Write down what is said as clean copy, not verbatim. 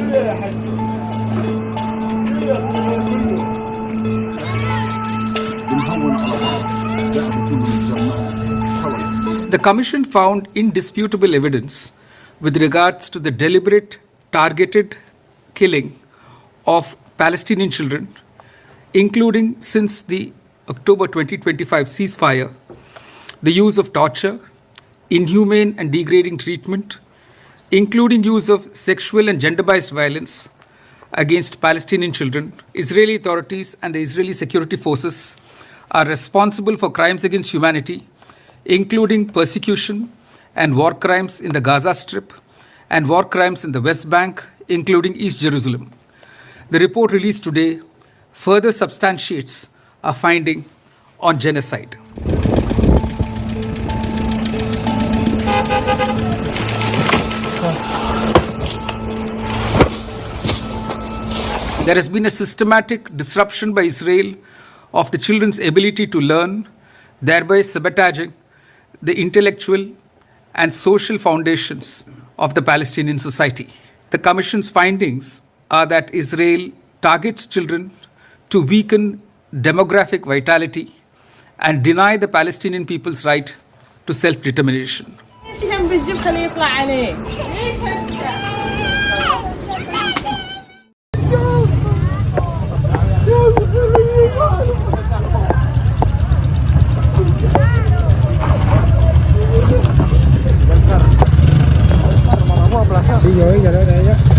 The Commission found indisputable evidence with regards to the deliberate, targeted killing of Palestinian children, including since the October 2025 ceasefire, the use of torture, inhumane and degrading treatment, including use of sexual and gender-based violence against Palestinian children. Israeli authorities and the Israeli security forces are responsible for crimes against humanity, including persecution and war crimes in the Gaza Strip and war crimes in the West Bank, including East Jerusalem. The report released today further substantiates our finding on genocide. There has been a systematic disruption by Israel of the children's ability to learn, thereby sabotaging the intellectual and social foundations of the Palestinian society. The Commission's findings are that Israel targets children to weaken demographic vitality and deny the Palestinian people's right to self-determination. Sí, yo ya lo